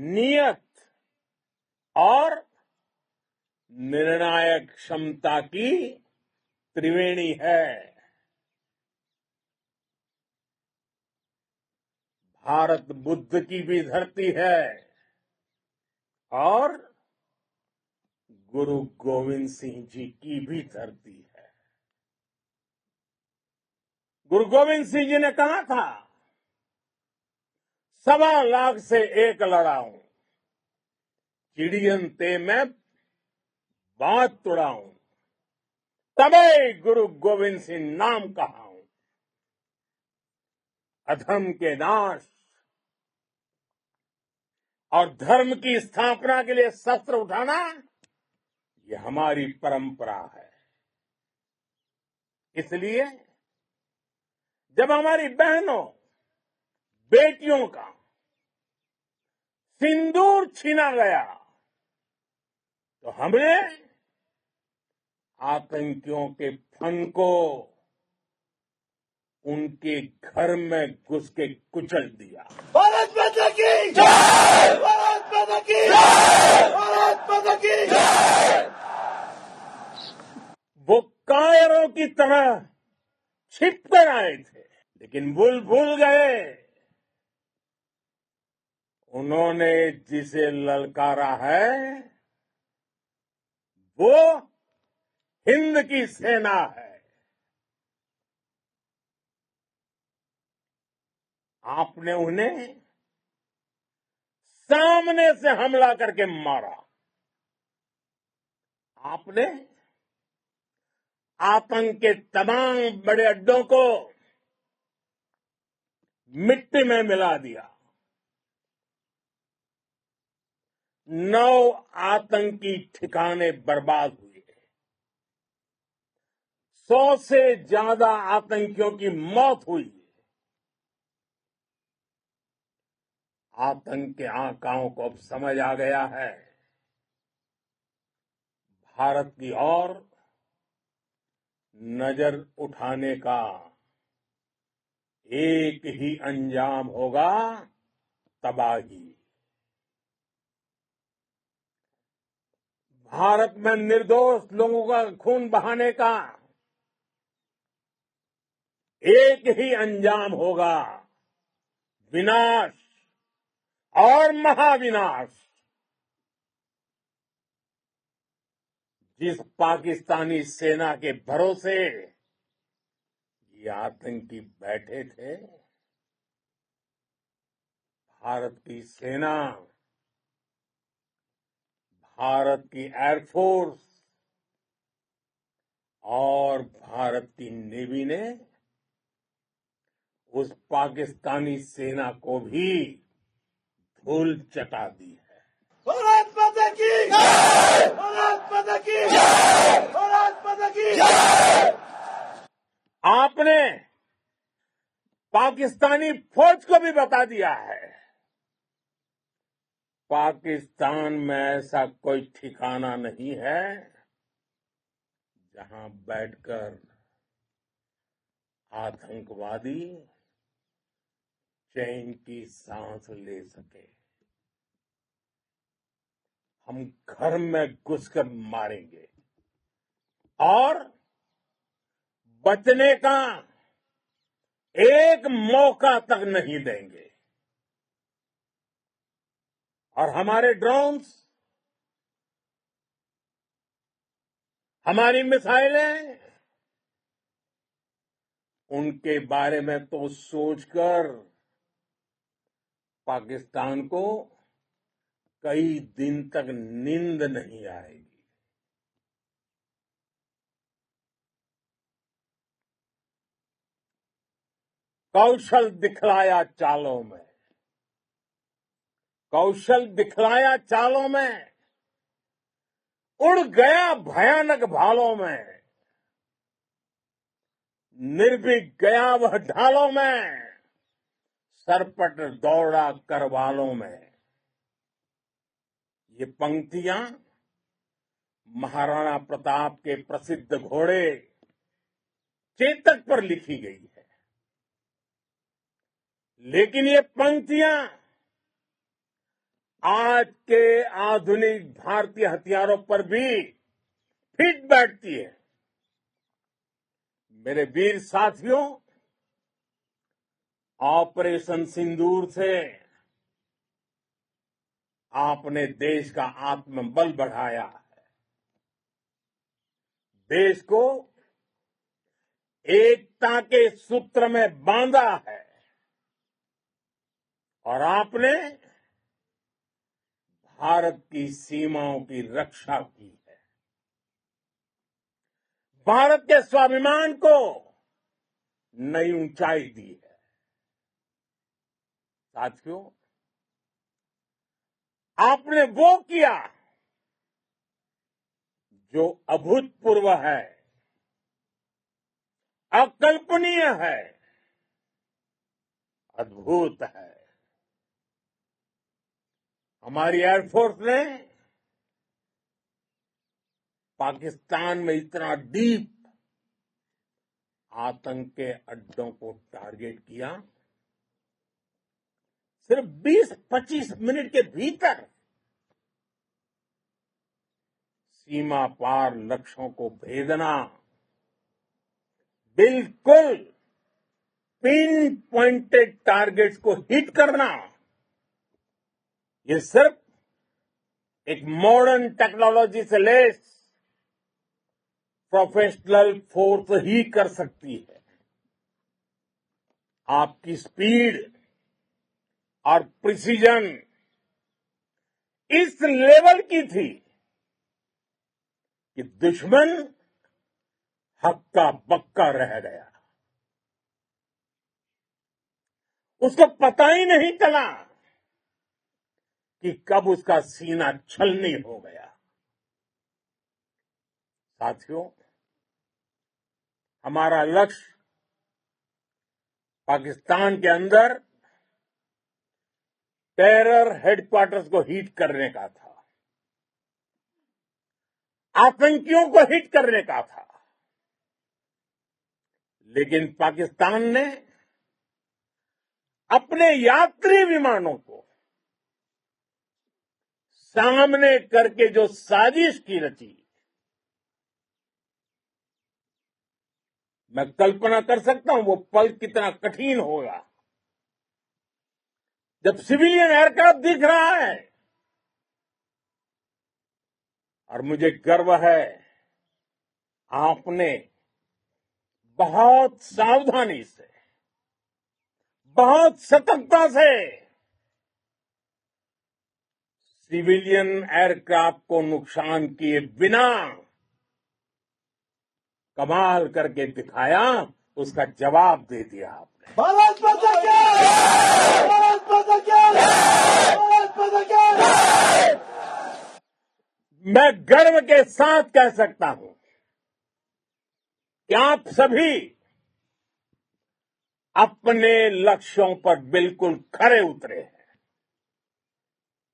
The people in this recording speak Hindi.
नियत और निर्णायक क्षमता की त्रिवेणी है। भारत बुद्ध की भी धरती है और गुरु गोविंद सिंह जी की भी धरती है। गुरु गोविंद सिंह जी ने कहा था, 1.25 लाख से एक लड़ाऊं, चिड़ियन ते मैं बात तुड़ाऊं, तबे गुरु गोविंद सिंह नाम कहाऊं। अधर्म के नाश और धर्म की स्थापना के लिए शस्त्र उठाना, ये हमारी परंपरा है। इसलिए जब हमारी बहनों, बेटियों का सिंदूर छीना गया, तो हमने आतंकियों के फन को उनके घर में घुस के कुचल दिया। भारत माता की जय! भारत माता की जय! भारत माता की जय! वो कायरों की तरह छिप कर आए थे, लेकिन भूल गए उन्होंने जिसे ललकारा है वो हिंद की सेना है। आपने उन्हें सामने से हमला करके मारा। आपने आतंक के तमाम बड़े अड्डों को मिट्टी में मिला दिया। 9 आतंकी ठिकाने बर्बाद हुए। 100 से ज्यादा आतंकियों की मौत हुई। आतंक के आकाओं को अब समझ आ गया है, भारत की ओर नजर उठाने का एक ही अंजाम होगा, तबाही। भारत में निर्दोष लोगों का खून बहाने का एक ही अंजाम होगा, विनाश और महाविनाश। जिस पाकिस्तानी सेना के भरोसे ये आतंकी बैठे थे, भारत की सेना, भारत की एयरफोर्स और भारत की नेवी ने उस पाकिस्तानी सेना को भी धूल चटा दी है। भारत माता की जय! भारत माता की जय! भारत माता की जय! आपने पाकिस्तानी फौज को भी बता दिया है, पाकिस्तान में ऐसा कोई ठिकाना नहीं है जहां बैठकर आतंकवादी चैन की सांस ले सके। हम घर में घुसकर मारेंगे और बचने का एक मौका तक नहीं देंगे। और हमारे ड्रोन्स, हमारी मिसाइलें, उनके बारे में तो सोचकर पाकिस्तान को कई दिन तक नींद नहीं आएगी। कौशल दिखलाया चालों में, कौशल दिखलाया चालों में, उड़ गया भयानक भालों में, निर्भीक गया वह ढालों में, सरपट दौड़ा करवालों में। ये पंक्तियां महाराणा प्रताप के प्रसिद्ध घोड़े चेतक पर लिखी गई है। लेकिन ये पंक्तियां आज के आधुनिक भारतीय हथियारों पर भी फिट बैठती है। मेरे वीर साथियों, ऑपरेशन सिंदूर से आपने देश का आत्मबल बढ़ाया है, देश को एकता के सूत्र में बांधा है और आपने भारत की सीमाओं की रक्षा की है। भारत के स्वाभिमान को नई ऊंचाई दी है। साथियों, आपने वो किया जो अभूतपूर्व है, अकल्पनीय है, अद्भुत है। हमारी एयरफोर्स ने पाकिस्तान में इतना डीप आतंक के अड्डों को टारगेट किया, सिर्फ 20-25 मिनट के भीतर सीमा पार लक्ष्यों को भेदना, बिल्कुल पिन पॉइंटेड टारगेट्स को हिट करना, ये सिर्फ एक मॉडर्न टेक्नोलॉजी से लेस प्रोफेशनल फोर्स ही कर सकती है। आपकी स्पीड और प्रिसीजन इस लेवल की थी कि दुश्मन हक्का बक्का रह गया। उसको पता ही नहीं चला कि कब उसका सीना छलनी हो गया। साथियों, हमारा लक्ष्य पाकिस्तान के अंदर टेरर हेडक्वार्टर्स को हिट करने का था, आतंकियों को हिट करने का था, लेकिन पाकिस्तान ने अपने यात्री विमानों को सामने करके जो साजिश की रची, मैं कल्पना कर सकता हूं वो पल कितना कठिन होगा जब सिविलियन एयरक्राफ्ट दिख रहा है। और मुझे गर्व है, आपने बहुत सावधानी से, बहुत सतर्कता से सिविलियन एयरक्राफ्ट को नुकसान किए बिना कमाल करके दिखाया, उसका जवाब दे दिया आपने। भारत माता की! भारत माता की! भारत माता की! मैं गर्व के साथ कह सकता हूं कि आप सभी अपने लक्ष्यों पर बिल्कुल खरे उतरे हैं।